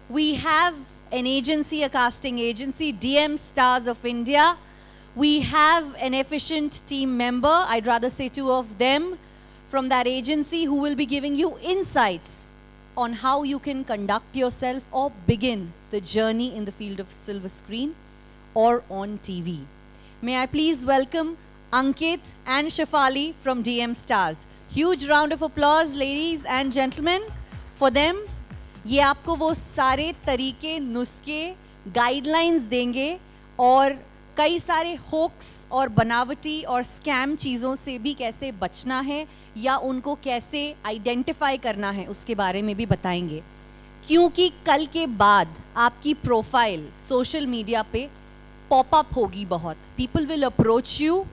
We have an agency, a casting agency, DM Stars of India. We have an efficient team member, I'd rather say two of them, from that agency who will be giving you insights on how you can conduct yourself or begin the journey in the field of silver screen or on TV. May I please welcome Ankit and Shefali from DM Stars. Huge round of applause, ladies and gentlemen, for them. ये आपको वो सारे तरीके, नुस्खे, guidelines देंगे और कई सारे होक्स और बनावटी और स्कैम चीज़ों से भी कैसे बचना है या उनको कैसे आइडेंटिफाई करना है उसके बारे में भी बताएंगे, क्योंकि कल के बाद आपकी प्रोफाइल सोशल मीडिया पे पॉपअप होगी बहुत. People will approach you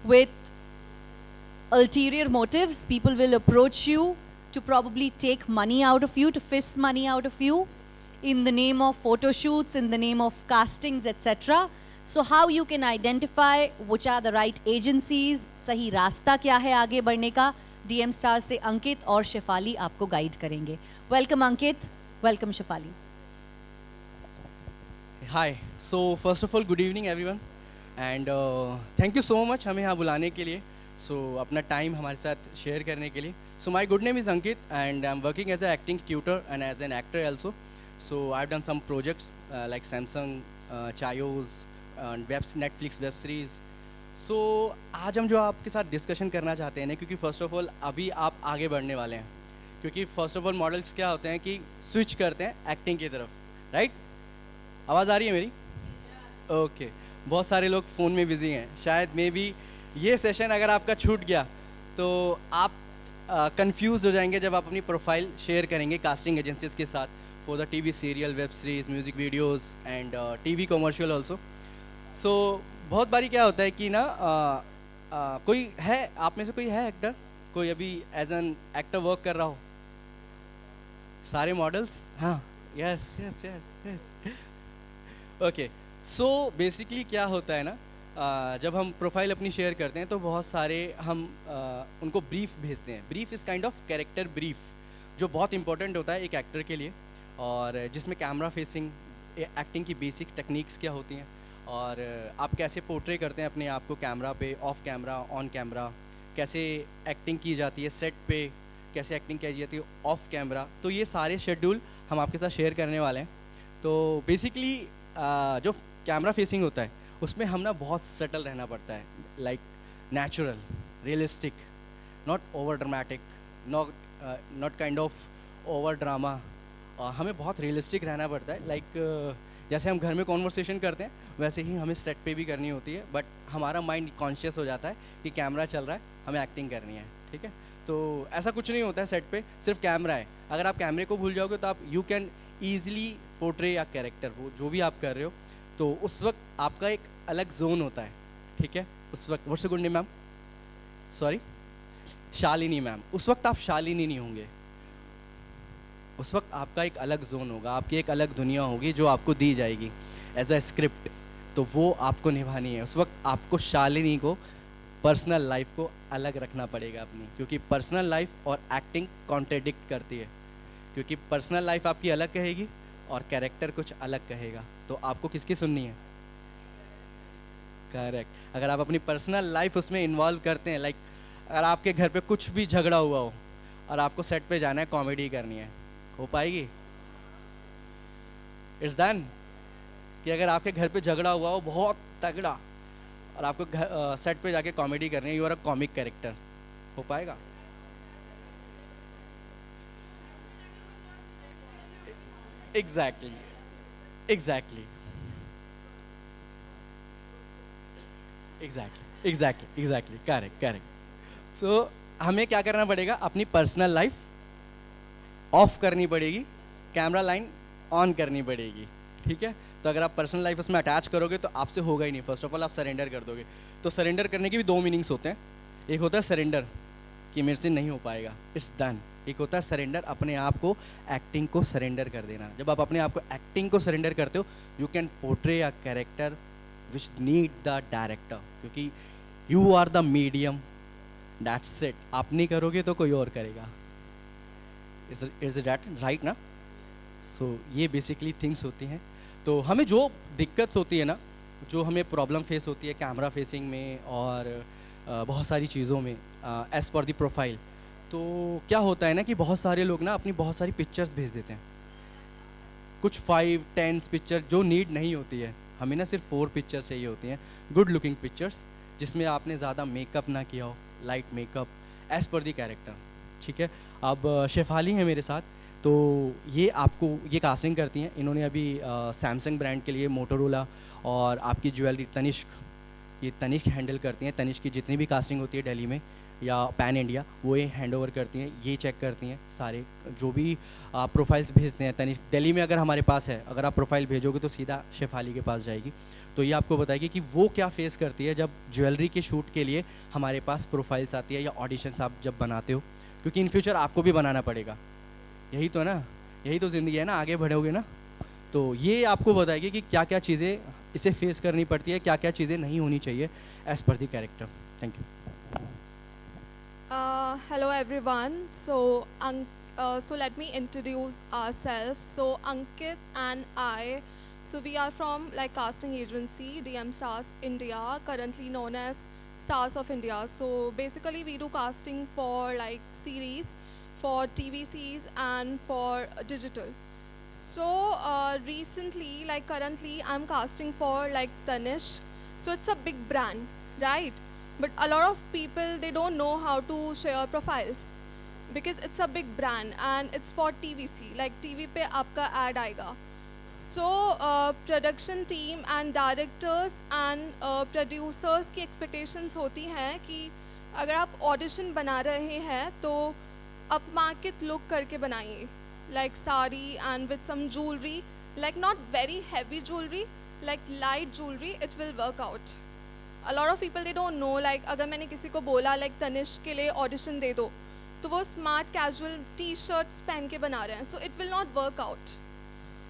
with ulterior motives. People will approach you to probably take money out of you, to fist money out of you in the name of photo shoots, in the name of castings, etc. So how you can identify which are the right agencies, सही रास्ता क्या है आगे बढ़ने का, DM Stars से अंकित और शेफाली आपको गाइड करेंगे. Welcome Ankit, welcome Shefali. Hi. So first of all, good evening everyone, and thank you so much हमें यहाँ बुलाने के लिए. So अपना टाइम हमारे साथ शेयर करने के लिए. So my good name is Ankit and I'm working as an acting tutor and as an actor also. So I've done some projects like Samsung, Chayos, Netflix web series. So आज हम जो आपके साथ discussion करना चाहते हैं ना, क्योंकि फर्स्ट ऑफ ऑल अभी आप आगे बढ़ने वाले हैं, क्योंकि फर्स्ट ऑफ ऑल मॉडल्स क्या होते हैं कि स्विच करते हैं एक्टिंग की तरफ, राइट? आवाज़ आ रही है मेरी? ओके. बहुत सारे लोग फ़ोन में बिजी हैं. शायद मे बी ये सेशन अगर आपका छूट गया तो आप कंफ्यूज हो जाएंगे जब आप अपनी प्रोफाइल शेयर करेंगे कास्टिंग एजेंसीज के साथ for the TV serial, web series, music videos and TV commercial also. So बहुत बारी क्या होता है कि ना कोई है आप में से, कोई है एक्टर, कोई अभी एज एन एक्टर वर्क कर रहा हो? सारे मॉडल्स? हाँ, yes yes yes yes. Okay. So basically क्या होता है ना, जब हम प्रोफाइल अपनी शेयर करते हैं तो बहुत सारे हम उनको ब्रीफ भेजते हैं. Brief is kind of character brief, जो बहुत इंपॉर्टेंट होता है एक एक्टर के लिए, और जिसमें कैमरा फेसिंग, एक्टिंग की बेसिक टेक्निक्स क्या होती हैं, और आप कैसे पोर्ट्रे करते हैं अपने आप को कैमरा पे, ऑफ कैमरा, ऑन कैमरा, कैसे एक्टिंग की जाती है सेट पे, कैसे एक्टिंग की जाती है ऑफ कैमरा. तो ये सारे शेड्यूल हम आपके साथ शेयर करने वाले हैं. तो बेसिकली जो कैमरा फेसिंग होता है उसमें हम ना बहुत सटल रहना पड़ता है, like natural, realistic, not over dramatic, not kind of over drama. हमें बहुत रियलिस्टिक रहना पड़ता है. लाइक जैसे हम घर में कॉन्वर्सेशन करते हैं वैसे ही हमें सेट पे भी करनी होती है, बट हमारा माइंड कॉन्शियस हो जाता है कि कैमरा चल रहा है, हमें एक्टिंग करनी है. ठीक है? तो ऐसा कुछ नहीं होता है सेट पे, सिर्फ कैमरा है. अगर आप कैमरे को भूल जाओगे तो आप यू कैन ईजिली पोर्ट्रे या कैरेक्टर, वो जो भी आप कर रहे हो, तो उस वक्त आपका एक अलग जोन होता है. ठीक है? उस वक्त what's your good name ma'am? Sorry, Shalini ma'am. उस वक्त आप शालिनी नहीं होंगे, उस वक्त आपका एक अलग जोन होगा, आपकी एक अलग दुनिया होगी जो आपको दी जाएगी एज अ स्क्रिप्ट. तो वो आपको निभानी है. उस वक्त आपको शालिनी को, पर्सनल लाइफ को अलग रखना पड़ेगा अपनी, क्योंकि पर्सनल लाइफ और एक्टिंग कॉन्ट्रडिक्ट करती है. क्योंकि पर्सनल लाइफ आपकी अलग कहेगी और कैरेक्टर कुछ अलग कहेगा. तो आपको किसकी सुननी है? करेक्ट. अगर आप अपनी पर्सनल लाइफ उसमें इन्वॉल्व करते हैं, लाइक अगर आपके घर पे कुछ भी झगड़ा हुआ हो और आपको सेट पे जाना है, कॉमेडी करनी है, हो पाएगी? It's done. कि अगर आपके घर पे झगड़ा हुआ हो बहुत तगड़ा और आपको सेट पे जाके कॉमेडी करनी है, you are a comic character, हो पाएगा? Exactly exactly exactly exactly exactly correct correct. So हमें क्या करना पड़ेगा? अपनी पर्सनल लाइफ ऑफ करनी पड़ेगी, कैमरा लाइन ऑन करनी पड़ेगी. ठीक है? तो अगर आप पर्सनल लाइफ उसमें अटैच करोगे तो आपसे होगा ही नहीं. फर्स्ट ऑफ ऑल आप सरेंडर कर दोगे. तो सरेंडर करने के भी दो मीनिंग्स होते हैं. एक होता है सरेंडर कि मेरे से नहीं हो पाएगा, इट्स डन. एक होता है सरेंडर, अपने आप को, एक्टिंग को सरेंडर कर देना. जब आप अपने आप को, एक्टिंग को सरेंडर करते हो, you can portray a character which need the director, क्योंकि you are the medium, that's it. आप नहीं करोगे तो कोई और करेगा. इज दैट राइट ना? सो ये बेसिकली थिंग्स होती हैं। तो हमें जो दिक्कत होती है ना, जो हमें प्रॉब्लम फेस होती है कैमरा फेसिंग में और बहुत सारी चीज़ों में एज़ पर द प्रोफाइल, तो क्या होता है ना कि बहुत सारे लोग ना अपनी बहुत सारी पिक्चर्स भेज देते हैं, कुछ 5-10 पिक्चर जो नीड नहीं होती है। हमें ना सिर्फ 4 पिक्चर्स चाहिए होती हैं, गुड लुकिंग पिक्चर्स, जिसमें आपने ज़्यादा मेकअप ना किया हो, लाइट मेकअप एज़ पर दी कैरेक्टर। ठीक है, अब शेफाली है मेरे साथ, तो ये आपको ये कास्टिंग करती हैं। इन्होंने अभी सैमसंग ब्रांड के लिए मोटोरोला और आपकी ज्वेलरी तनिष्क, ये तनिष्क हैंडल करती हैं। तनिष्क की जितनी भी कास्टिंग होती है दिल्ली में या पैन इंडिया, वो ये हैंड ओवर करती हैं, ये चेक करती हैं सारे जो भी आप प्रोफाइल्स भेजते हैं। तनिष्क दिल्ली में अगर हमारे पास है, अगर आप प्रोफाइल भेजोगे तो सीधा शेफाली के पास जाएगी, तो ये आपको बताएगी कि वो क्या फेस करती है जब ज्वेलरी के शूट के लिए हमारे पास प्रोफाइल्स आती है या ऑडिशंस आप जब बनाते हो, क्योंकि इन फ्यूचर आपको भी बनाना पड़ेगा। यही तो ना, यही तो ज़िंदगी है ना, आगे बढ़ोगे ना। तो ये आपको बताएगी कि क्या क्या चीज़ें इसे फेस करनी पड़ती है, क्या क्या चीज़ें नहीं होनी चाहिए as per the character. Thank you. Hello everyone. So let me introduce ourselves. So Ankit and I, so we are from like casting agency DM Stars India, currently known as Stars of India. So basically we do casting for like series, for TVCs and for digital. So recently, like currently I'm casting for like Tanishq. So it's a big brand, right? But a lot of people, they don't know how to share profiles because it's a big brand and it's for TVC, like TV पे आपका ad आएगा. So production team and directors and producers की expectations होती हैं कि अगर आप audition बना रहे हैं तो up market look करके बनाइए, like sari and with some jewelry, like not very heavy jewelry, like light jewelry, it will work out. A lot of people they don't know, like अगर मैंने किसी को बोला like तनिष्क के लिए ऑडिशन दे दो, तो वो स्मार्ट कैजुअल टी शर्ट्स पहन के बना रहे हैं, so it will not work out.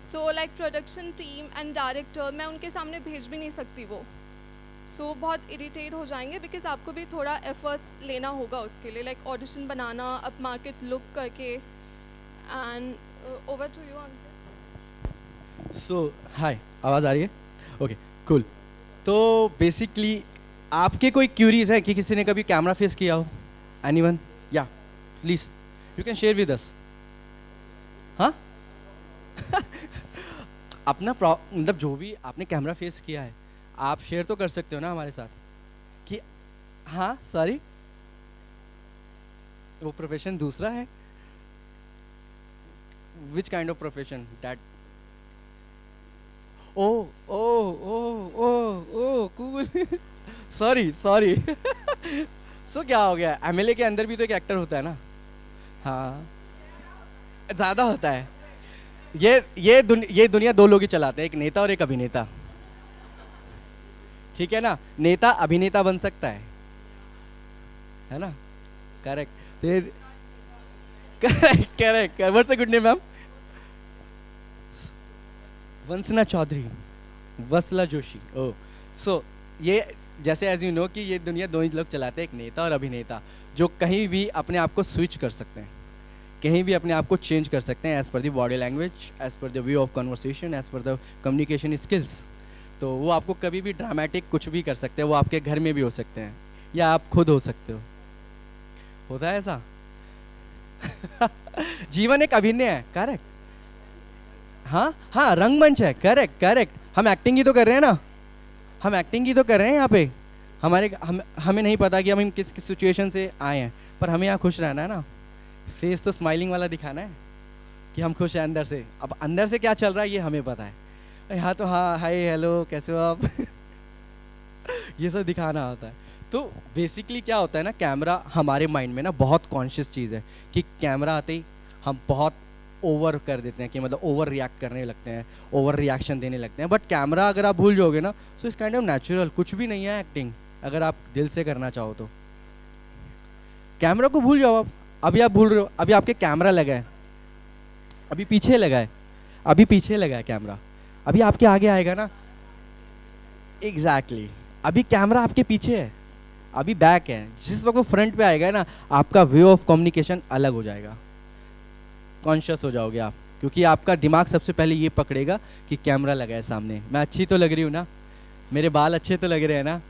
So like production team and director, मैं उनके सामने भेज भी नहीं सकती वो, सो बहुत इरिटेट हो जाएंगे बिकॉज आपको भी थोड़ा एफर्ट्स लेना होगा उसके लिए, लाइक ऑडिशन बनाना, अप मार्केट लुक करके. एंड ओवर टू यू अंकित. सो हाय, आवाज़ आ रही है? Okay cool. तो बेसिकली आपके कोई क्यूरीज है कि किसी ने कभी कैमरा फेस किया हो? एनीवन? या please you can share with us. हाँ अपना मतलब जो भी आपने कैमरा फेस किया है आप शेयर तो कर सकते हो ना हमारे साथ कि हाँ सॉरी वो प्रोफेशन दूसरा है. Which kind of profession that? Oh, oh, oh, oh, oh, cool. Sorry. So क्या हो गया? MLA के अंदर भी तो एक एक्टर होता है ना. हाँ, ज़्यादा होता है. ये दुनिया दो लोग ही चलाते हैं, एक नेता और एक अभिनेता. ठीक है ना? नेता अभिनेता बन सकता है ना? करेक्ट. फिर correct. What's a good name, ma'am? Vansana Chaudhary, Vasla Joshi. Oh, so ये जैसे एज यू नो कि ये दुनिया दो ही लोग चलाते हैं, एक नेता और अभिनेता, जो कहीं भी अपने आप को स्विच कर सकते हैं, कहीं भी अपने आप को चेंज कर सकते हैं as per the body language, as per the way of conversation, as per the communication skills. तो वो आपको कभी भी ड्रामेटिक कुछ भी कर सकते हैं. वो आपके घर में भी हो सकते हैं या आप खुद हो सकते हो. होता है ऐसा. जीवन एक अभिनय है. करेक्ट. हाँ रंगमंच है. करेक्ट. हम एक्टिंग ही तो कर रहे हैं ना, हम एक्टिंग ही तो कर रहे हैं यहाँ पे. हमें नहीं पता कि हम किस सिचुएशन से आए हैं, पर हमें यहाँ खुश रहना है ना. फेस तो स्माइलिंग वाला दिखाना है कि हम खुश हैं अंदर से. अब अंदर से क्या चल रहा है ये हमें पता है. यहाँ तो हाँ हाय हेलो कैसे हो आप ये सब दिखाना होता है. तो बेसिकली क्या होता है ना, कैमरा हमारे माइंड में ना बहुत कॉन्शियस चीज़ है कि कैमरा आते ही हम बहुत ओवर कर देते हैं, कि मतलब ओवर रिएक्ट करने लगते हैं, ओवर रिएक्शन देने लगते हैं. बट कैमरा अगर आप भूल जाओगे ना, so it's kind of natural. कुछ भी नहीं है एक्टिंग, अगर आप दिल से करना चाहो तो. कैमरा को भूल जाओ आप. अभी आप भूल रहे हो, अभी आपके कैमरा लगा है, अभी पीछे लगा है कैमरा, अभी आपके आगे आएगा ना. एग्जैक्टली. अभी कैमरा आपके पीछे है, अभी बैक है. जिस वक्त वो फ्रंट पे आएगा ना, आपका वे ऑफ कम्युनिकेशन अलग हो जाएगा. कॉन्शियस हो जाओगे आप क्योंकि आपका दिमाग सबसे पहले ये पकड़ेगा कि कैमरा लगा है सामने, मैं अच्छी तो लग रही हूँ ना, मेरे बाल अच्छे तो लग रहे हैं ना।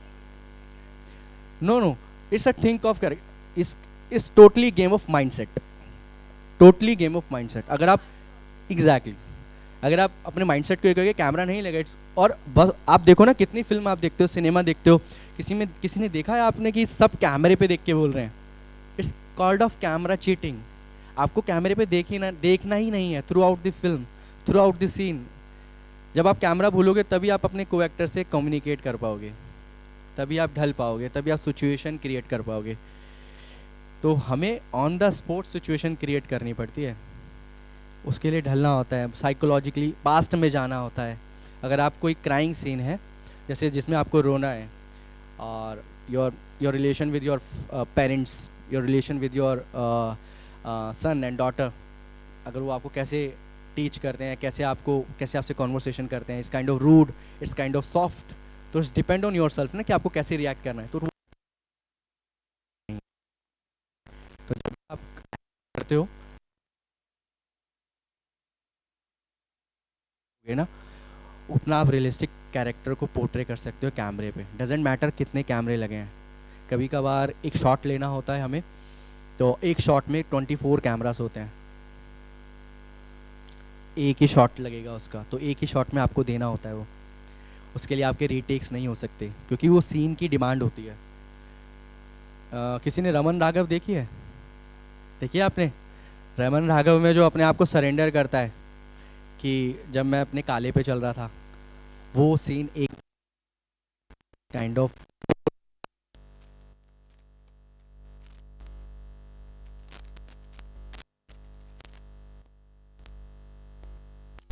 No no, it's a think of कर, is totally game of mindset, totally game of mindset. अगर आप एग्जैक्टली अगर आप अपने माइंडसेट को ये कहोगे कैमरा नहीं लगा, और बस आप देखो ना कितनी फिल्म आप देखते हो, सिनेमा देखते हो, किसी ने देखा है आपने कि सब कैमरे पे देख के बोल रहे हैं? It's called of camera cheating. आपको कैमरे पे देखना ही नहीं है throughout the film, throughout the scene. जब आप कैमरा भूलोगे तभी आप अपने को एक्टर से कम्युनिकेट कर पाओगे, तभी आप ढल पाओगे, तभी आप सिचुएशन क्रिएट कर पाओगे। तो हमें on the spot situation create करनी पड़ती है, उसके लिए ढलना होता है, साइकोलॉजिकली पास्ट में जाना होता है। अगर आप कोई क्राइंग सीन है जैसे जिसमें आपको रोना है, और your relation with your parents, your relation with your son and daughter, अगर वो आपको कैसे टीच करते हैं, कैसे आपसे कॉन्वर्सेशन करते हैं, it's kind of rude, it's kind of soft, तो it's depend on your yourself कि आपको कैसे रिएक्ट करना है। तो जब आप करते हो ना, उतना आप रियलिस्टिक कैरेक्टर को पोर्ट्रे कर सकते हो कैमरे पे। डजेंट मैटर कितने कैमरे लगे हैं, कभी कभार एक शॉट लेना होता है हमें, तो एक शॉट में 24 कैमरास होते हैं, एक ही शॉट लगेगा उसका, तो एक ही शॉट में आपको देना होता है वो। उसके लिए आपके रीटेक्स नहीं हो सकते क्योंकि वो सीन की डिमांड होती है। किसी ने रमन राघव देखी है? देखिए आपने रमन राघव में जो अपने आप को सरेंडर करता है कि जब मैं अपने काले पे चल रहा था, वो सीन एक काइंड ऑफ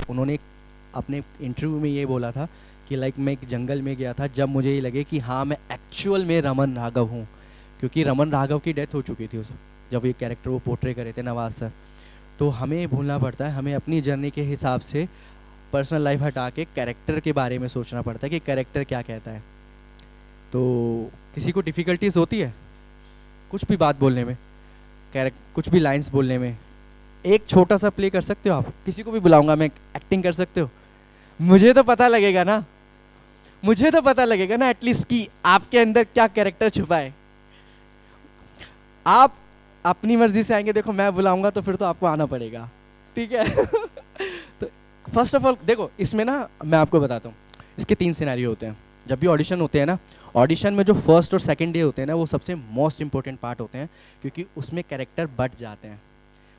उन्होंने अपने इंटरव्यू में ये बोला था कि लाइक मैं एक जंगल में गया था जब मुझे ये लगे कि हाँ मैं एक्चुअल में रमन राघव हूँ, क्योंकि रमन राघव की डेथ हो चुकी थी जब ये कैरेक्टर वो पोर्ट्रे करे थे नवाज सर। तो हमें भूलना पड़ता है, हमें अपनी जर्नी के हिसाब से पर्सनल लाइफ हटा के कैरेक्टर के बारे में सोचना पड़ता है कि कैरेक्टर क्या कहता है। तो किसी को डिफ़िकल्टीज होती है कुछ भी बात बोलने में, कुछ भी लाइंस बोलने में, एक छोटा सा प्ले कर सकते हो आप, किसी को भी बुलाऊंगा मैं, एक्टिंग कर सकते हो, मुझे तो पता लगेगा ना, मुझे तो पता लगेगा ना एटलीस्ट कि आपके अंदर क्या कैरेक्टर छुपा है। आप अपनी मर्जी से आएंगे, देखो मैं बुलाऊंगा तो फिर तो आपको आना पड़ेगा, ठीक है। तो फर्स्ट ऑफ ऑल देखो इसमें ना मैं आपको बताता हूँ, इसके 3 सिनेरियो होते हैं जब भी ऑडिशन होते हैं ना। ऑडिशन में जो फर्स्ट और सेकंड डे होते हैं ना, वो सबसे मोस्ट इंपॉर्टेंट पार्ट होते हैं, क्योंकि उसमें कैरेक्टर बट जाते हैं,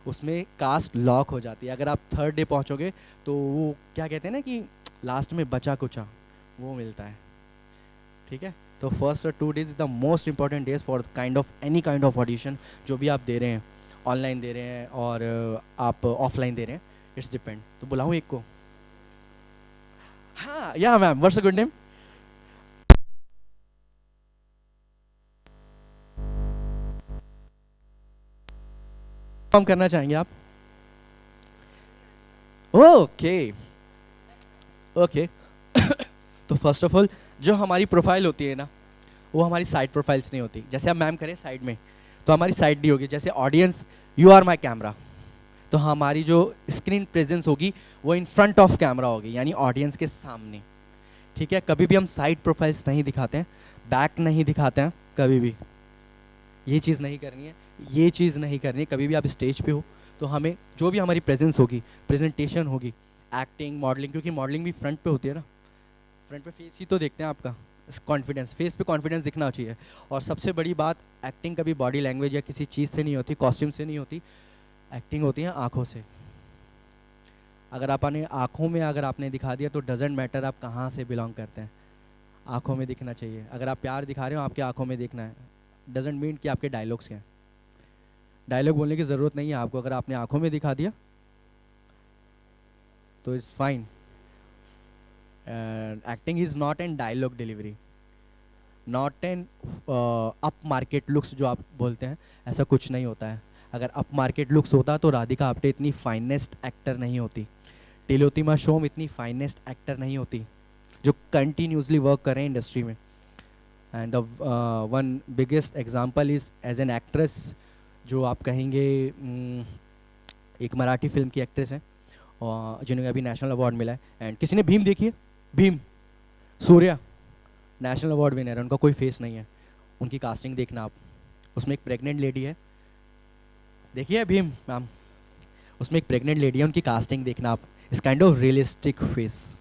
उसमें कास्ट लॉक हो जाती है। अगर आप थर्ड डे पहुँचोगे तो वो क्या कहते हैं ना कि लास्ट में बचा कुचा वो मिलता है, ठीक है। तो फर्स्ट और 2 days is the most important days for kind of any kind of audition जो भी आप दे रहे हैं, ऑनलाइन दे रहे हैं और आप ऑफलाइन दे रहे हैं, इट्स डिपेंड। तो बुलाऊँ एक को? हाँ या ma'am, what's a good name? काम करना चाहेंगे आप? Okay okay. तो फर्स्ट ऑफ ऑल जो हमारी प्रोफाइल होती है ना, वो हमारी साइड प्रोफाइल्स नहीं होती। जैसे आप मैम करें साइड में, तो हमारी साइड नहीं होगी। जैसे audience, you are my camera, तो हमारी जो स्क्रीन प्रेजेंस होगी वो इन फ्रंट ऑफ कैमरा होगी, यानी ऑडियंस के सामने, ठीक है। कभी भी हम साइड प्रोफाइल्स नहीं दिखाते हैं, बैक नहीं दिखाते हैं, कभी भी ये चीज़ नहीं करनी है, ये चीज़ नहीं करनी है। कभी भी आप स्टेज पे हो तो हमें जो भी हमारी प्रेजेंस होगी, प्रेजेंटेशन होगी, एक्टिंग, मॉडलिंग, क्योंकि मॉडलिंग भी फ्रंट पे होती है ना, फ्रंट पे फेस ही तो देखते हैं आपका, कॉन्फिडेंस, फेस पे कॉन्फिडेंस दिखना चाहिए। और सबसे बड़ी बात, एक्टिंग कभी बॉडी लैंग्वेज या किसी चीज़ से नहीं होती, कॉस्ट्यूम से नहीं होती, एक्टिंग होती है आँखों से। अगर आपने आँखों में अगर आपने दिखा दिया तो डजेंट मैटर आप कहाँ से बिलोंग करते हैं, आँखों में दिखना चाहिए। अगर आप प्यार दिखा रहे हो, आपके आँखों में दिखना है, डजेंट मीन कि आपके डायलॉग्स क्या हैं। डायलॉग बोलने की ज़रूरत नहीं है आपको, अगर आपने आँखों में दिखा दिया तो it's fine. Acting is not an dialogue delivery, not an up market looks जो आप बोलते हैं, ऐसा कुछ नहीं होता है। अगर अप मार्केट लुक्स होता तो राधिका आप्टे इतनी फाइनेस्ट एक्टर नहीं होती, टिलोत्तमा शोम इतनी फाइनेस्ट एक्टर नहीं होती, जो कंटिन्यूसली वर्क कर रहे हैं इंडस्ट्री में। And the one biggest example is as an actress, जो आप कहेंगे एक मराठी फिल्म की एक्ट्रेस हैं, जिन्हें अभी नेशनल अवार्ड मिला है। एंड किसी ने भीम देखी है? Bhim, Surya national award winner है, उनका कोई फेस नहीं है, उनकी कास्टिंग देखना आप। उसमें एक प्रेग्नेंट लेडी है, देखिए भीम मैम, उसमें एक प्रेग्नेंट लेडी है, उनकी कास्टिंग देखना आप। इस काइंड ऑफ रियलिस्टिक फेस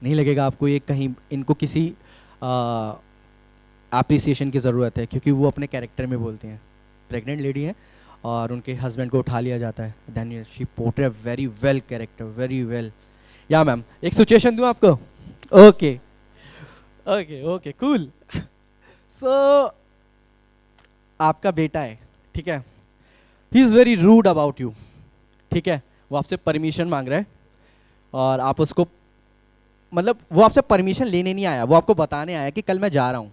नहीं लगेगा आपको ये कहीं इनको किसी एप्रिसिएशन की ज़रूरत है, क्योंकि वो अपने कैरेक्टर में बोलते हैं। प्रेग्नेंट लेडी है और उनके हस्बैंड को उठा लिया जाता है, then she portray very well character, very well. या मैम एक सिचुएशन दूँ आपको? Okay okay okay cool. So आपका बेटा है, ठीक है, he is very rude about you, ठीक है, वो आपसे परमिशन मांग रहा है और आप उसको, मतलब वो आपसे परमिशन लेने नहीं आया, वो आपको बताने आया कि कल मैं जा रहा हूँ,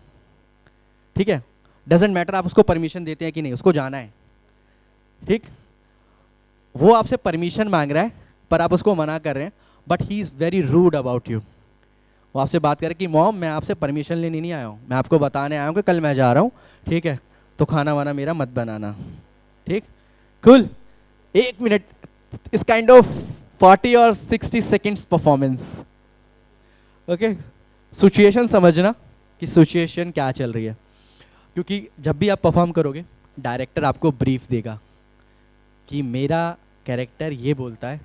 ठीक है, डजेंट मैटर आप उसको परमिशन देते हैं कि नहीं, उसको जाना है, ठीक। वो आपसे परमिशन मांग रहा है पर आप उसको मना कर रहे हैं, but he is very rude about you. वो आपसे बात करे कि मॉम मैं आपसे परमिशन लेने नहीं आया हूँ, मैं आपको बताने आया हूँ कि कल मैं जा रहा हूँ, ठीक है, तो खाना वाना मेरा मत बनाना, ठीक। कूल। 1 मिनट, इस काइंड ऑफ 40 और 60 सेकेंड्स परफॉर्मेंस, ओके। सिचुएशन समझना कि सिचुएशन क्या चल रही है, क्योंकि जब भी आप परफॉर्म करोगे डायरेक्टर आपको ब्रीफ देगा कि मेरा कैरेक्टर ये बोलता है,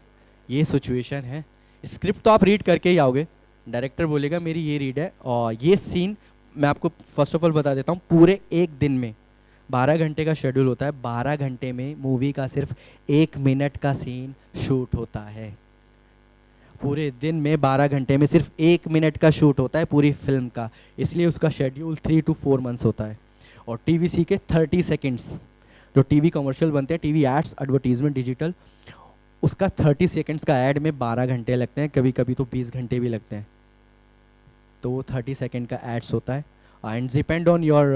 ये सिचुएशन है। स्क्रिप्ट तो आप रीड करके ही आओगे, डायरेक्टर बोलेगा मेरी ये रीड है और ये सीन, मैं आपको फर्स्ट ऑफ ऑल बता देता हूँ, पूरे एक दिन में 12 घंटे का शेड्यूल होता है, 12 घंटे में मूवी का सिर्फ 1 मिनट का सीन शूट होता है। पूरे दिन में 12 घंटे में सिर्फ 1 मिनट का शूट होता है पूरी फिल्म का, इसलिए उसका शेड्यूल 3 to 4 मंथ्स होता है। और टीवीसी के 30 सेकेंड्स, जो टीवी कमर्शियल बनते हैं, टीवी एड्स, एडवर्टीजमेंट, डिजिटल, उसका 30 सेकेंड्स का एड में 12 घंटे लगते हैं, कभी कभी तो 20 घंटे भी लगते हैं। तो वो 30 सेकेंड का एड्स होता है, and depend on your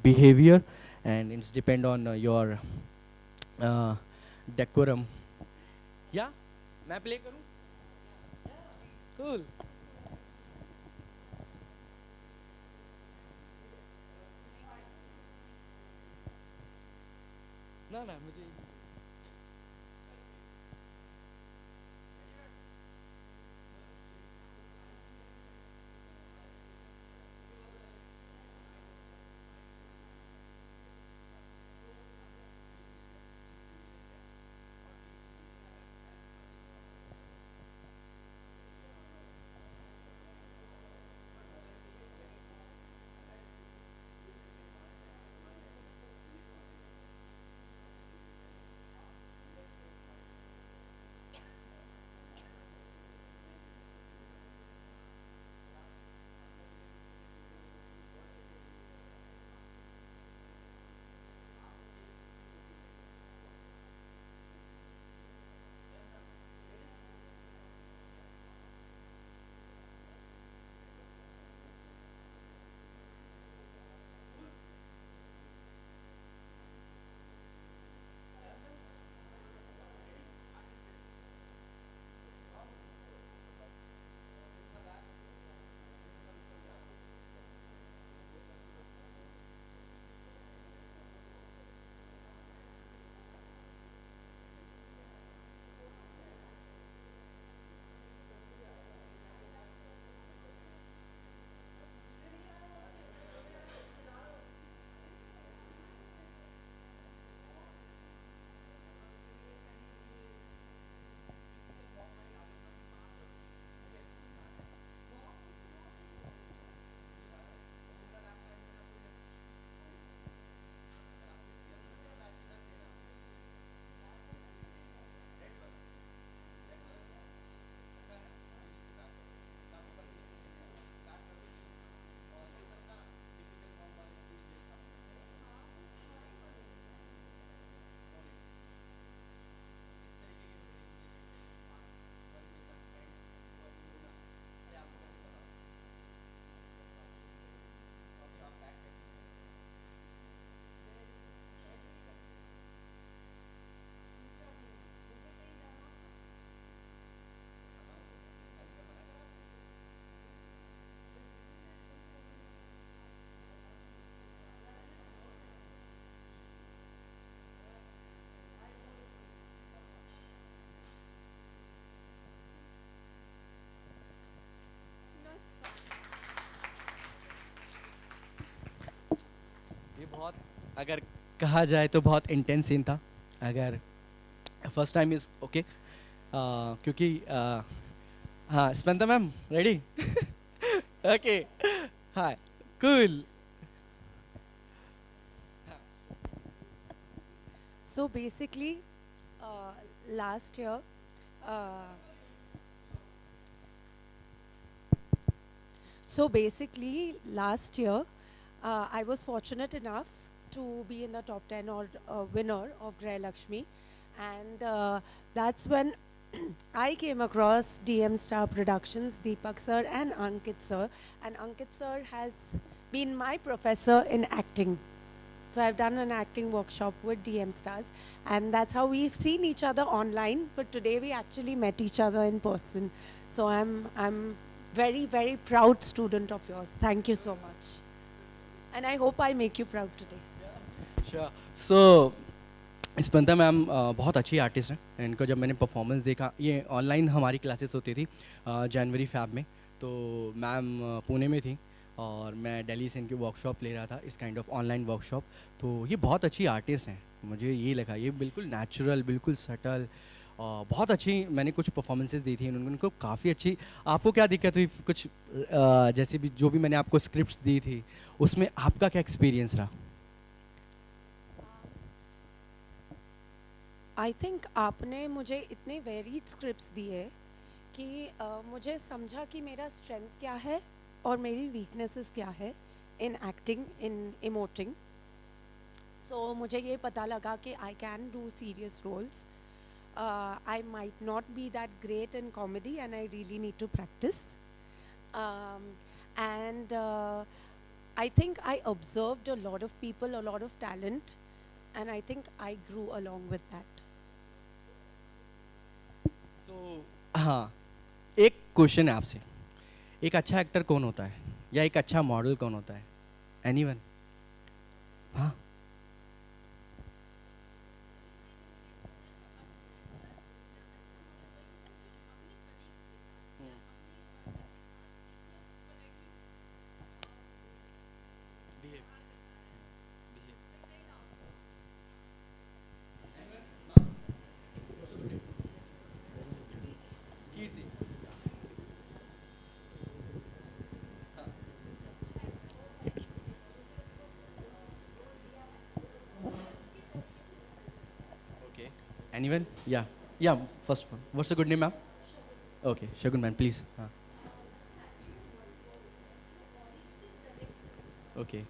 behaviour and it's depend on your decorum. या मैं प्ले करूँ? कूल। ना ना मुझे बहुत, अगर कहा जाए तो बहुत इंटेंस सीन था. अगर फर्स्ट टाइम इज ओके, क्योंकि हाँ, Spandana ma'am ready? Okay, hi, cool. So basically, last year, uh, I was fortunate enough to be in the top 10 or winner of Grey Lakshmi, and that's when I came across DM Star Productions, Deepak sir and Ankit sir, and Ankit sir has been my professor in acting. So I've done an acting workshop with DM Stars, and that's how we've seen each other online. But today we actually met each other in person. So I'm very, very proud student of yours. Thank you so much, and I hope I make you proud today. Sure. So Spandana ma'am बहुत अच्छी artist हैं. इनको जब मैंने performance देखा, ये online हमारी classes होती थी जनवरी फैब में, तो मैम पुणे में थी और मैं दिल्ली से इनकी वर्कशॉप ले रहा था, इस काइंड ऑफ ऑनलाइन वर्कशॉप. तो ये बहुत अच्छी आर्टिस्ट हैं, मुझे ये लगा. ये बिल्कुल नेचुरल, बिल्कुल सटल, बहुत अच्छी. मैंने कुछ परफॉर्मेंसेस दी थी उनको, काफ़ी अच्छी. आपको क्या दिक्कत हुई? कुछ जैसे भी जो भी मैंने आपको स्क्रिप्ट्स दी थी, उसमें आपका क्या एक्सपीरियंस रहा? आई थिंक आपने मुझे इतने वेरीड स्क्रिप्ट्स दिए कि मुझे समझा कि मेरा स्ट्रेंथ क्या है और मेरी वीकनेसेस क्या है इन एक्टिंग, इन इमोटिंग. सो मुझे ये पता लगा कि I can do serious roles. I might not be that great in comedy and I really need to practice. And I think I observed a lot of people, a lot of talent, and I think I grew along with that. So हाँ, एक question है आपसे. एक अच्छा actor कौन होता है या एक अच्छा मॉडल कौन होता है? एनीवन? हाँ, anyone? Yeah, first one. What's the good name, ma'am? Okay, Shagun man, please. Okay.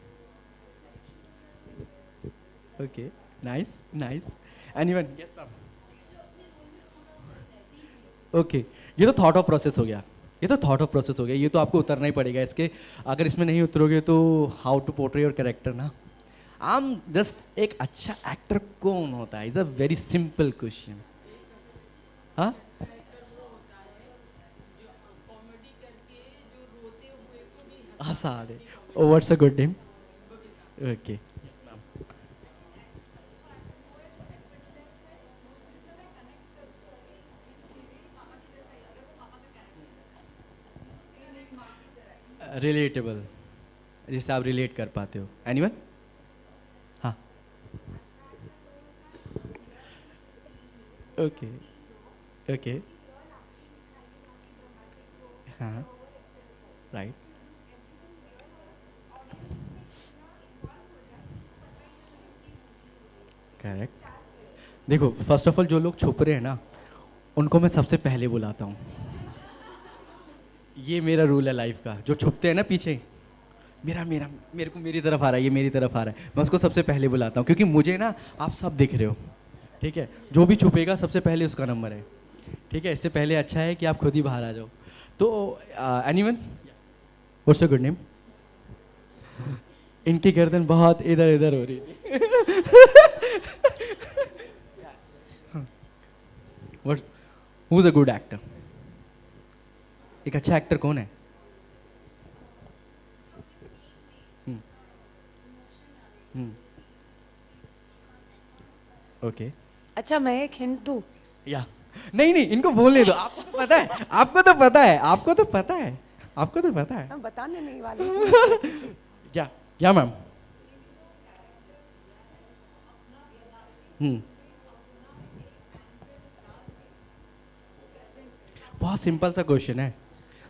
Okay, nice. Anyone? Yes, ma'am. Okay, ये तो थॉट ऑफ प्रोसेस हो गया. ये तो आपको उतरना ही पड़ेगा इसके. अगर इसमें नहीं उतरोगे तो how to portray your character ना. जस्ट एक अच्छा एक्टर कौन होता है? Is a very simple question. हाँ, हंसा दे. What's a good name? Okay. Relatable, जिससे आप रिलेट कर पाते हो. एनीवन? हाँ, ओके. हाँ, राइट. करेक्ट. देखो, फर्स्ट ऑफ ऑल जो लोग छुप रहे हैं ना, उनको मैं सबसे पहले बुलाता हूँ. ये मेरा रूल है लाइफ का. जो छुपते हैं ना पीछे, मेरे को मेरी तरफ आ रहा है, ये मेरी तरफ आ रहा है, मैं उसको सबसे पहले बुलाता हूँ. क्योंकि मुझे ना आप सब दिख रहे हो, ठीक है. जो भी छुपेगा सबसे पहले उसका नंबर है, ठीक है. इससे पहले अच्छा है कि आप खुद ही बाहर आ जाओ. तो anyone? What's your good name? इनकी गर्दन बहुत इधर इधर हो रही थी. What, who is a good actor? एक अच्छा एक्टर कौन है? ओके. अच्छा, मैं एक हिंट दूँ? या नहीं, इनको बोलने दो. आपको तो पता है. मैं बताने नहीं वाली. या मैम. हम्म, बहुत सिंपल सा क्वेश्चन है,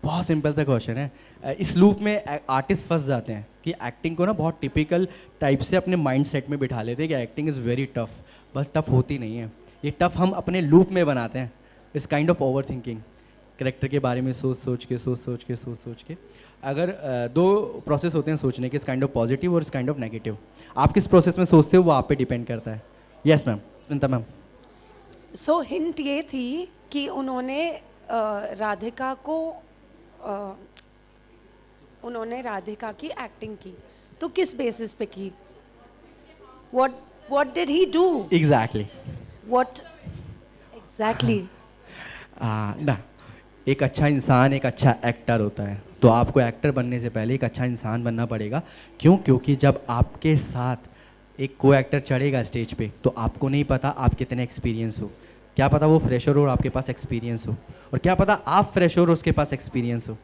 बहुत सिंपल सा क्वेश्चन है। इस लूप में आर्टिस्ट फंस जाते हैं कि एक्टिंग को ना बहुत टिपिकल टाइप से अपने माइंड सेट में बिठा लेते हैं कि acting is very tough, but tough होती नहीं है। ये टफ हम अपने लूप में बनाते हैं, इस kind of over thinking, character के बारे में सोच सोच के। अगर दो प्रोसेस होते हैं सोचने के, इस काइंड ऑफ पॉजिटिव और इस काइंड ऑफ नेगेटिव। आप किस प्रोसेस में सोचते हो वो आप पे डिपेंड करता है। Yes ma'am, Sunita ma'am. So hint ये थी कि उन्होंने राधिका की एक्टिंग की, तो किस बेसिस पे की? What did he do? Exactly what exactly? ना, एक अच्छा इंसान एक अच्छा एक्टर होता है, तो आपको एक्टर बनने से पहले एक अच्छा इंसान बनना पड़ेगा। क्यों? क्योंकि जब आपके साथ एक को एक्टर चढ़ेगा स्टेज पे, तो आपको नहीं पता आप कितने एक्सपीरियंस हो। क्या पता वो फ्रेशर हो और आपके पास एक्सपीरियंस हो, और क्या पता आप फ्रेशर और उसके पास एक्सपीरियंस हो।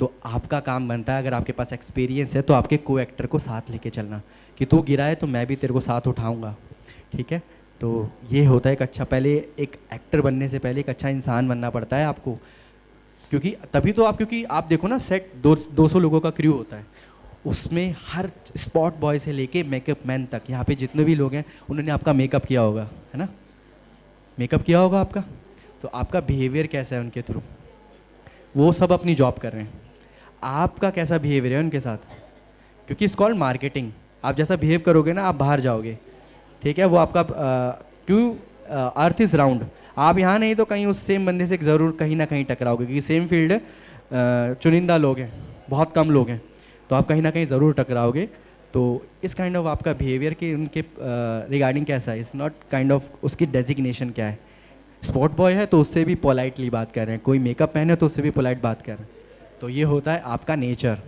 तो आपका काम बनता है, अगर आपके पास एक्सपीरियंस है तो आपके को एक्टर को साथ लेके चलना, कि तू गिरा है तो मैं भी तेरे को साथ उठाऊँगा। ठीक है, तो ये होता है एक अच्छा, पहले एक एक्टर बनने से पहले एक अच्छा इंसान बनना पड़ता है आपको। क्योंकि तभी तो आप, क्योंकि आप देखो ना, सेट 200 लोगों का क्रू होता है, उसमें हर स्पॉट बॉय से लेके मेकअप मैन तक, यहाँ पे जितने भी लोग हैं उन्होंने आपका मेकअप किया होगा, है ना, मेकअप किया होगा आपका। तो आपका बिहेवियर कैसा है उनके थ्रू, वो सब अपनी जॉब कर रहे हैं, आपका कैसा बिहेवियर है उनके साथ। क्योंकि इट्स कॉल्ड मार्केटिंग। आप जैसा बिहेव करोगे ना, आप बाहर जाओगे। ठीक है, वो आपका क्यों, अर्थ इज़ राउंड। आप यहाँ नहीं तो कहीं उस सेम बंदे से ज़रूर कहीं ना कहीं टकराओगे, क्योंकि सेम फील्ड चुनिंदा लोग हैं, बहुत कम लोग हैं, तो आप कहीं ना कहीं ज़रूर टकराओगे। तो इस काइंड ऑफ आपका बिहेवियर के उनके रिगार्डिंग कैसा है, इज़ नॉट काइंड ऑफ उसकी डेजिग्नेशन क्या है। स्पॉट बॉय है तो उससे भी पोलाइटली बात कर रहे हैं, कोई मेकअप मैन है तो उससे भी पोलाइट बात कर रहे हैं। तो ये होता है आपका नेचर।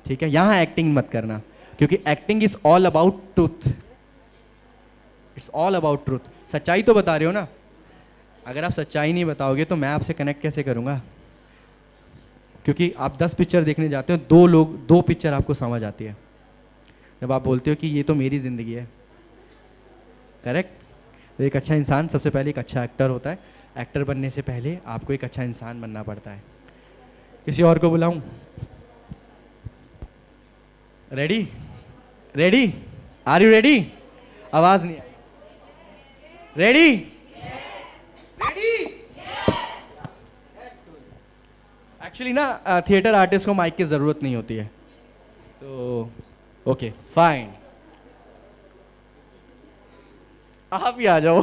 ठीक है, यहाँ एक्टिंग मत करना, क्योंकि acting is all about truth. It's all about truth. सच्चाई तो बता रहे हो ना, अगर आप सच्चाई नहीं बताओगे तो मैं आपसे कनेक्ट कैसे करूँगा। क्योंकि आप 10 पिक्चर देखने जाते हो, 2 पिक्चर आपको समझ आती है जब आप बोलते हो कि ये तो मेरी ज़िंदगी है। करेक्ट। तो एक अच्छा इंसान सबसे पहले एक अच्छा एक्टर होता है। एक्टर बनने से पहले आपको एक अच्छा इंसान बनना पड़ता है। किसी और को बुलाऊं? Ready? Ready? Are you ready? आवाज़ नहीं आई। रेडी? रेडी? एक्चुअली ना थिएटर आर्टिस्ट को माइक की ज़रूरत नहीं होती है, तो ओके फाइन, आप ही आ जाओ।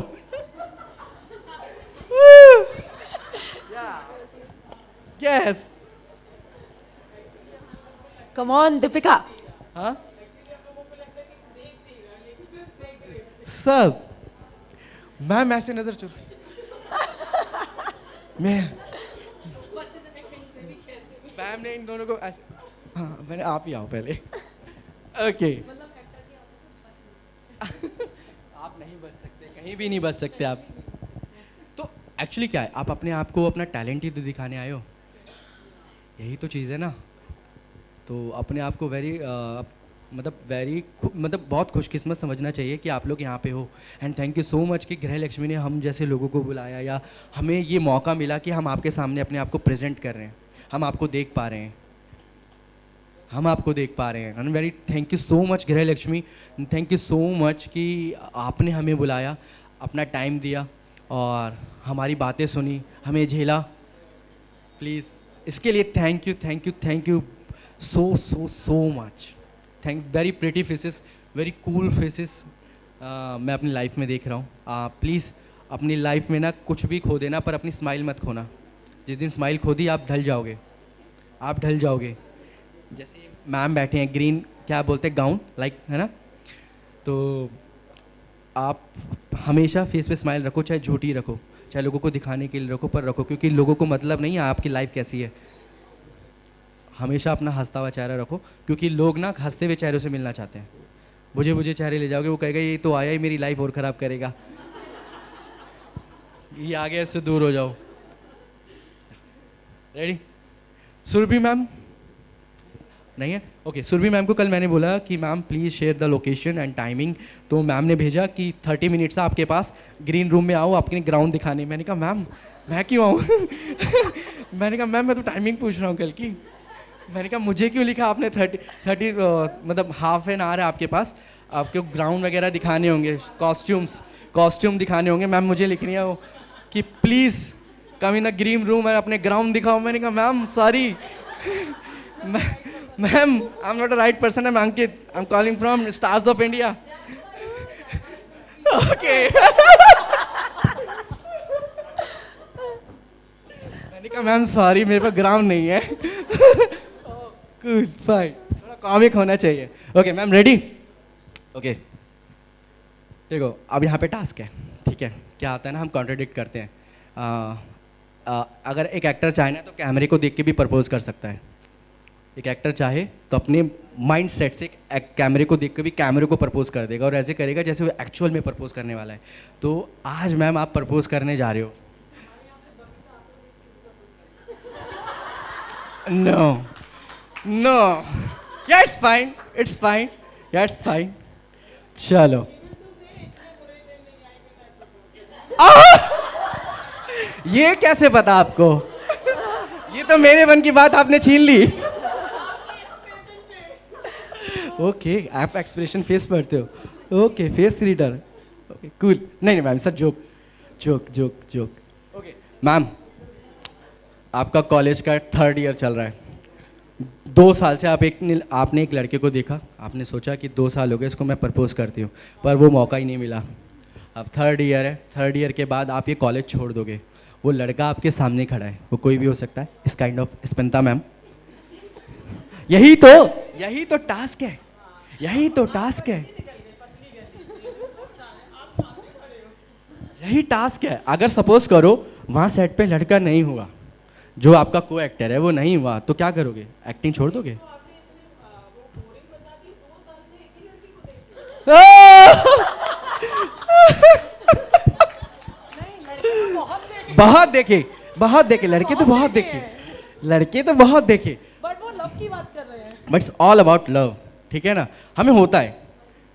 Yes, come on Deepika. हाँ सब, मैम ऐसे नजर चुर मैं मैम ने इन दोनों को ऐसे, हाँ मैंने, आप ही आओ पहले। ओके आप नहीं बच सकते, कहीं भी नहीं बच सकते आप। तो एक्चुअली क्या है, आप अपने आप को अपना टैलेंट ही तो दिखाने आए हो, यही तो चीज़ है ना। तो अपने आप को मतलब बहुत खुशकिस्मत समझना चाहिए कि आप लोग यहाँ पे हो। And thank you so much कि गृह लक्ष्मी ने हम जैसे लोगों को बुलाया, या हमें ये मौका मिला कि हम आपके सामने अपने आप को प्रेजेंट कर रहे हैं, हम आपको देख पा रहे हैं, हम आपको देख पा रहे हैं। And very thank you so much Griha Lakshmi, thank you so much कि आपने हमें बुलाया, अपना टाइम दिया और हमारी बातें सुनी, हमें झेला। प्लीज़ इसके लिए thank you, thank you, thank you so much. Thank, very pretty faces, very cool faces मैं अपनी लाइफ में देख रहा हूँ। प्लीज़ अपनी लाइफ में ना कुछ भी खो देना, पर अपनी स्माइल मत खोना। जिस दिन स्माइल खो दी आप ढल जाओगे, आप ढल जाओगे। जैसे मैम बैठे हैं, ग्रीन क्या बोलते हैं, गाउन लाइक, है ना। तो आप हमेशा फेस पे स्माइल रखो, चाहे झूठी रखो, चाहे लोगों को दिखाने के लिए रखो, पर रखो, क्योंकि लोगों को मतलब नहीं है आपकी लाइफ कैसी है। हमेशा अपना हंसता हुआ चेहरा रखो, क्योंकि लोग ना हंसते हुए चेहरों से मिलना चाहते हैं। बुझे बुझे चेहरे ले जाओगे, वो कहेगा ये तो आया ही मेरी लाइफ और ख़राब करेगा, ये आ गया, इससे दूर हो जाओ। रेडी? सुरभि मैम, नहीं है? ओके, सुरभि मैम को कल मैंने बोला कि ma'am please share the location and timing, तो मैम ने भेजा कि 30 मिनट्स है आपके पास, ग्रीन रूम में आओ आपके ग्राउंड दिखाने। मैंने कहा मैम मैं क्यों आऊँ मैंने कहा मैम मैं तो टाइमिंग पूछ रहा हूँ कल की। मैंने कहा मुझे क्यों लिखा आपने 30 मतलब हाफ एन आवर है आपके पास, आपके ग्राउंड वगैरह दिखाने होंगे, कॉस्ट्यूम दिखाने होंगे, मैम मुझे लिखनी है वो कि please come in the green room और अपने ग्राउंड दिखाओ। मैंने कहा ma'am sorry ma'am I am not a right person, I am Ankit, I am calling from stars of India. Okay मैंने कहा मैम सॉरी मेरे पास ग्राउंड नहीं है। गुड फाइन, थोड़ा कॉमिक होना चाहिए। Okay ma'am ready? ओके देखो अब यहाँ पे टास्क है, ठीक है? क्या आता है ना, हम कॉन्ट्रडिक्ट करते हैं। अगर एक एक्टर चाहे ना तो कैमरे को देख के भी प्रपोज कर सकता है। एक एक्टर चाहे तो अपने माइंड सेट से कैमरे को देख के भी कैमरे को प्रपोज कर देगा और ऐसे करेगा जैसे वो एक्चुअल में प्रपोज करने वाला है। तो आज मैम आप प्रपोज करने जा रहे हो। No no, it's fine, it's fine, it's fine, चलो। ये कैसे पता आपको? ये तो मेरे मन की बात आपने छीन ली। ओके आप एक्सप्रेशन फेस पढ़ते हो, okay face reader, okay cool. नहीं ma'am sir joke joke joke joke. Okay ma'am आपका कॉलेज का 3rd ईयर चल रहा है, 2 साल से आपने एक लड़के को देखा, आपने सोचा कि 2 साल हो गए इसको मैं प्रपोज करती हूँ, पर वो मौका ही नहीं मिला। अब 3rd ईयर है, 3rd ईयर के बाद आप ये कॉलेज छोड़ दोगे, वो लड़का आपके सामने खड़ा है, वो कोई भी हो सकता है, इस काइंड ऑफ स्पंदा मैम। यही तो टास्क है, यही तो टास्क है, यही टास्क है। अगर सपोज करो वहाँ सेट पे लड़का नहीं हुआ, जो आपका को एक्टर है वो नहीं हुआ, तो क्या करोगे? एक्टिंग छोड़ दोगे? बहुत देखे लड़के तो बहुत देखे, लड़के तो बहुत देखे, बट वो लव की बात कर रहे हैं। But it's all about love, ठीक है ना? हमें होता है,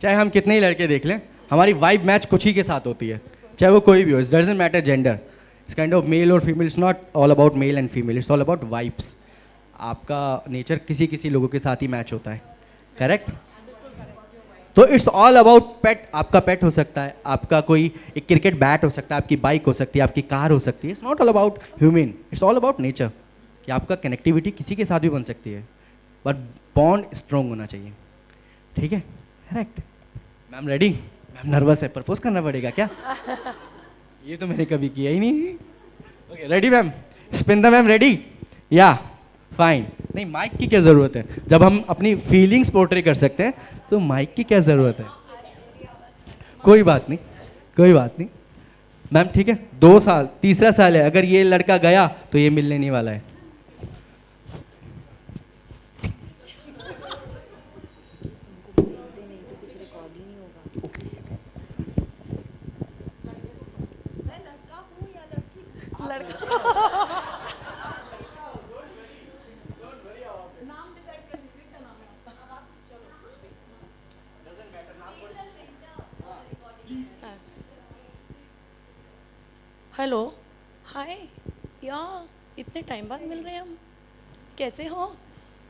चाहे हम कितने ही लड़के देख लें, हमारी वाइब मैच कुछ ही के साथ होती है, चाहे वो कोई भी हो। It doesn't matter gender, it's kind of male और female, it's not all about male and female, it's all about vibes. आपका नेचर किसी किसी लोगों के साथ ही मैच होता है, करेक्ट? तो इट्स ऑल अबाउट पेट। आपका पेट हो सकता है, आपका कोई एक क्रिकेट बैट हो सकता है, आपकी बाइक हो सकती है, आपकी कार हो सकती है। It's not all about human, it's all about nature, कि आपका कनेक्टिविटी किसी के साथ भी बन सकती है, बट बॉन्ड स्ट्रॉन्ग होना चाहिए, ठीक है? Correct ma'am. Ready? Ma'am nervous है, प्रपोज करना पड़ेगा क्या? ये तो मैंने कभी किया ही नहीं। Okay ready ma'am? स्पिंदा मैम रेडी? Yeah fine. नहीं माइक की क्या ज़रूरत है? जब हम अपनी फीलिंग्स पोर्ट्रे कर सकते हैं तो माइक की क्या ज़रूरत है? कोई बात नहीं, कोई बात नहीं मैम, ठीक है? 2 साल, 3रा साल है, अगर ये लड़का गया तो ये मिलने नहीं वाला है। हेलो हाय, या इतने टाइम बाद मिल रहे हैं हम, कैसे हो?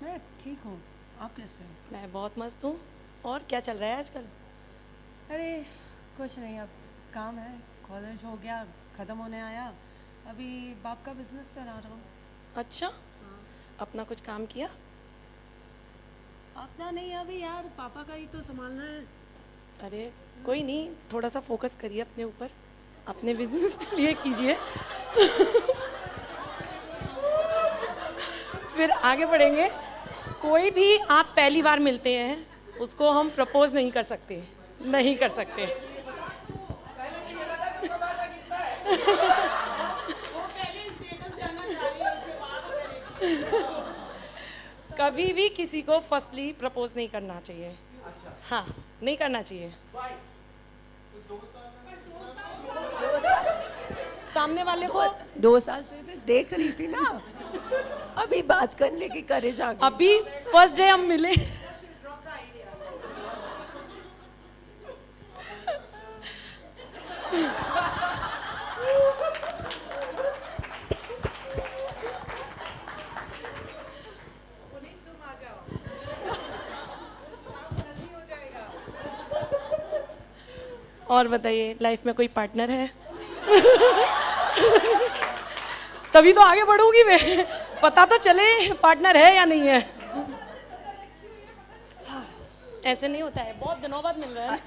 मैं ठीक हूँ, आप कैसे हो? मैं बहुत मस्त हूँ। और क्या चल रहा है आजकल? अरे कुछ नहीं, अब काम है, कॉलेज हो गया, ख़त्म होने आया, अभी बाप का बिजनेस चला रहा हूँ। अच्छा, अपना कुछ काम किया? अपना नहीं, अभी यार पापा का ही तो संभालना है। अरे कोई नहीं, थोड़ा सा फोकस करिए अपने ऊपर, अपने बिजनेस के लिए कीजिए फिर आगे बढ़ेंगे। कोई भी आप पहली बार मिलते हैं उसको हम प्रपोज नहीं कर सकते, नहीं कर सकते। कभी भी किसी को फर्स्टली प्रपोज नहीं करना चाहिए। हाँ, नहीं करना चाहिए। सामने वाले को 2 साल से इसे देख रही थी ना, अभी बात करने की करेज आ गई। अभी फर्स्ट डे हम मिले। और बताइए, लाइफ में कोई पार्टनर है? तभी तो आगे बढ़ूंगी मैं, पता तो चले पार्टनर है या नहीं है। ऐसे नहीं होता है, बहुत दिनों बाद मिल रहा है।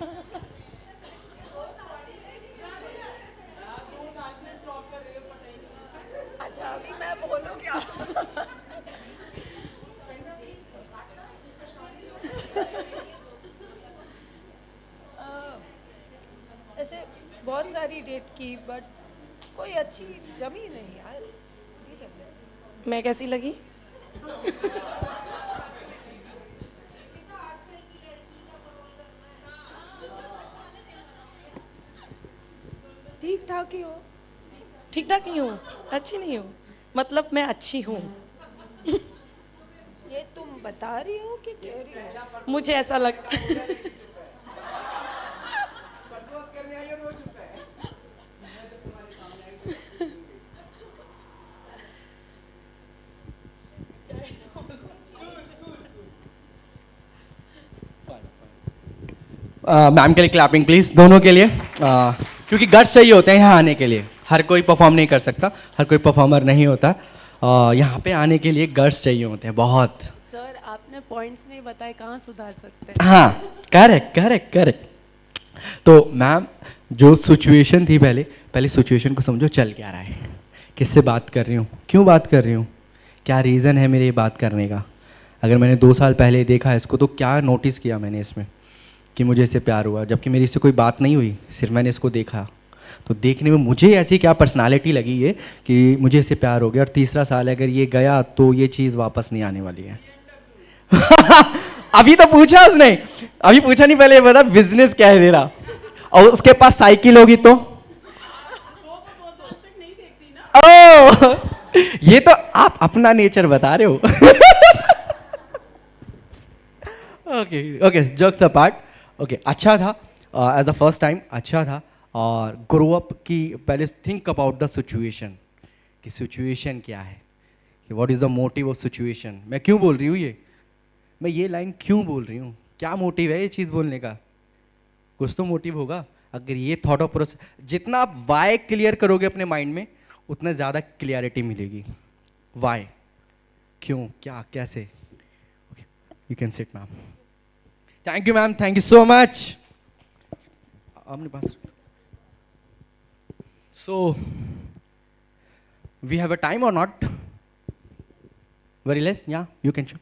अच्छा अभी मैं बोलूं क्या? ऐसे बहुत सारी डेट की, बट कोई अच्छी जमी नहीं यार, नहीं जमी। मैं कैसी लगी? ठीक ठाक ही हो। ठीक ठाक ही हूँ, अच्छी नहीं हूँ, मतलब मैं अच्छी हूँ। ये तुम बता रही हो कि कह रही हो? मुझे ऐसा लगता मैम के लिए क्लैपिंग प्लीज, दोनों के लिए, क्योंकि गट्स चाहिए होते हैं यहाँ आने के लिए। हर कोई परफॉर्म नहीं कर सकता, हर कोई परफॉर्मर नहीं होता। यहाँ पे आने के लिए गट्स चाहिए होते हैं बहुत। सर आपने पॉइंट्स नहीं बताए, कहाँ सुधार सकते हैं? हाँ, करेक्ट करेक्ट करेक्ट। तो मैम जो सिचुएशन थी, पहले सिचुएशन को समझो, चल क्या रहा है, किससे बात कर रही हूँ, क्यों बात कर रही हूँ, क्या रीज़न है मेरे बात करने का। अगर मैंने 2 साल पहले देखा इसको तो क्या नोटिस किया मैंने इसमें कि मुझे इससे प्यार हुआ, जबकि मेरी इससे कोई बात नहीं हुई, सिर्फ मैंने इसको देखा। तो देखने में मुझे ऐसी क्या पर्सनालिटी लगी है कि मुझे इससे प्यार हो गया। और तीसरा साल अगर ये गया तो ये चीज़ वापस नहीं आने वाली है। अभी तो पूछा उसने, अभी पूछा नहीं, पहले बता बिजनेस क्या है तेरा, और उसके पास साइकिल होगी तो ओ ये तो आप अपना नेचर बता रहे हो। Okay okay, jokes apart. Okay, अच्छा था एज अ फर्स्ट टाइम, अच्छा था। और ग्रो अप की पहले थिंक अबाउट द सिचुएशन, कि सिचुएशन क्या है, कि what is the motive of situation. मैं क्यों बोल रही हूँ ये, मैं ये लाइन क्यों बोल रही हूँ, क्या मोटिव है ये चीज़ बोलने का, कुछ तो मोटिव होगा। अगर ये थॉट ऑफ प्रोसेस, जितना आप वाई क्लियर करोगे अपने माइंड में, उतना ज़्यादा क्लियरिटी मिलेगी। वाई, क्यों, क्या, कैसे। Okay, you can sit ma'am. Thank you ma'am, thank you so much. अपने पास so we have a time और not? Very less, yeah you can show,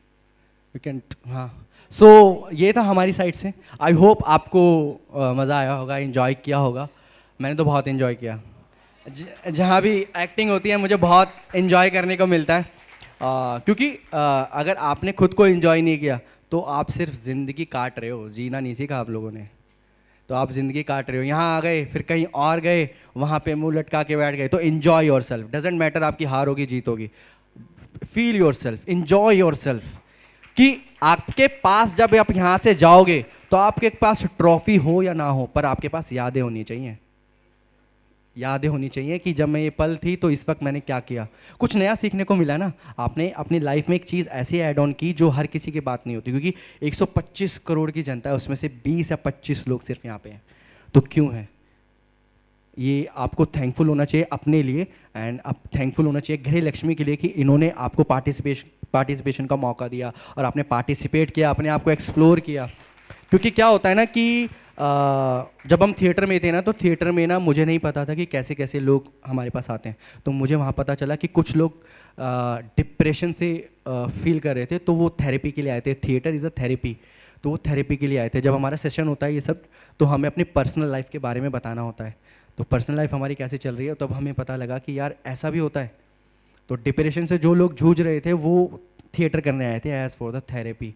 you can. हाँ, सो ये था हमारी साइड से। आई होप आपको मज़ा आया होगा, इन्जॉय किया होगा। मैंने तो बहुत इन्जॉय किया। जहाँ भी एक्टिंग होती है मुझे बहुत इन्जॉय करने को मिलता है, क्योंकि अगर आपने खुद को इन्जॉय नहीं किया तो आप सिर्फ ज़िंदगी काट रहे हो, जीना नहीं सीखा आप लोगों ने। तो आप ज़िंदगी काट रहे हो, यहाँ आ गए फिर कहीं और गए, वहाँ पे मुंह लटका के बैठ गए। तो enjoy your self, doesn't matter आपकी हार होगी जीत होगी, feel your self, enjoy your self. कि आपके पास जब आप यहाँ से जाओगे तो आपके पास ट्रॉफी हो या ना हो, पर आपके पास यादें होनी चाहिए, यादें होनी चाहिए कि जब मैं ये पल थी तो इस वक्त मैंने क्या किया। कुछ नया सीखने को मिला ना, आपने अपनी लाइफ में एक चीज़ ऐसी ऐड ऑन की जो हर किसी की बात नहीं होती, क्योंकि 125 करोड़ की जनता है, उसमें से 20 या 25 लोग सिर्फ यहाँ पे हैं। तो क्यों है ये, आपको थैंकफुल होना चाहिए अपने लिए, एंड आप थैंकफुल होना चाहिए गृह लक्ष्मी के लिए कि इन्होंने आपको पार्टिसिपेशन का मौका दिया और आपने पार्टिसिपेट किया, अपने आप को एक्सप्लोर किया। क्योंकि क्या होता है ना कि जब हम थिएटर में थे ना, तो थिएटर में ना मुझे नहीं पता था कि कैसे कैसे लोग हमारे पास आते हैं। तो मुझे वहाँ पता चला कि कुछ लोग डिप्रेशन से फील कर रहे थे, तो वो थेरेपी के लिए आए थे। थिएटर इज़ अ थेरेपी, तो वो थेरेपी के लिए आए थे। जब हमारा सेशन होता है ये सब, तो हमें अपनी पर्सनल लाइफ के बारे में बताना होता है। तो पर्सनल लाइफ हमारी कैसे चल रही है, तब हमें पता लगा कि यार ऐसा भी होता है। तो डिप्रेशन से जो लोग जूझ रहे थे वो थिएटर करने आए थे एज फॉर द थेरेपी।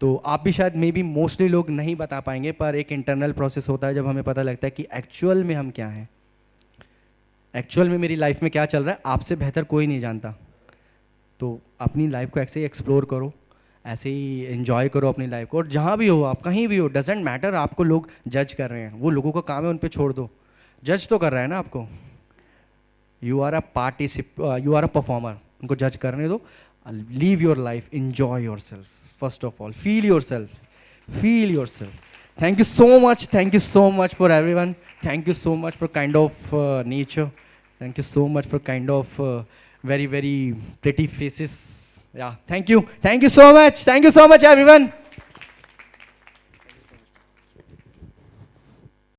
तो आप भी शायद मे बी मोस्टली लोग नहीं बता पाएंगे, पर एक इंटरनल प्रोसेस होता है जब हमें पता लगता है कि एक्चुअल में हम क्या हैं। एक्चुअल में मेरी लाइफ में क्या चल रहा है आपसे बेहतर कोई नहीं जानता। तो अपनी लाइफ को ऐसे ही एक्सप्लोर करो, ऐसे ही एंजॉय करो अपनी लाइफ को, और जहाँ भी हो आप, कहीं भी हो, डजेंट मैटर आपको लोग जज कर रहे हैं, वो लोगों का काम है, उन पे छोड़ दो। जज तो कर रहा है ना आपको, यू आर अ परफॉर्मर, उनको जज करने दो। Leave your life, enjoy yourself, first of all feel yourself. Thank you so much for everyone. Thank you so much for kind of nature. Thank you so much for kind of very very pretty faces. Yeah, thank you so much everyone.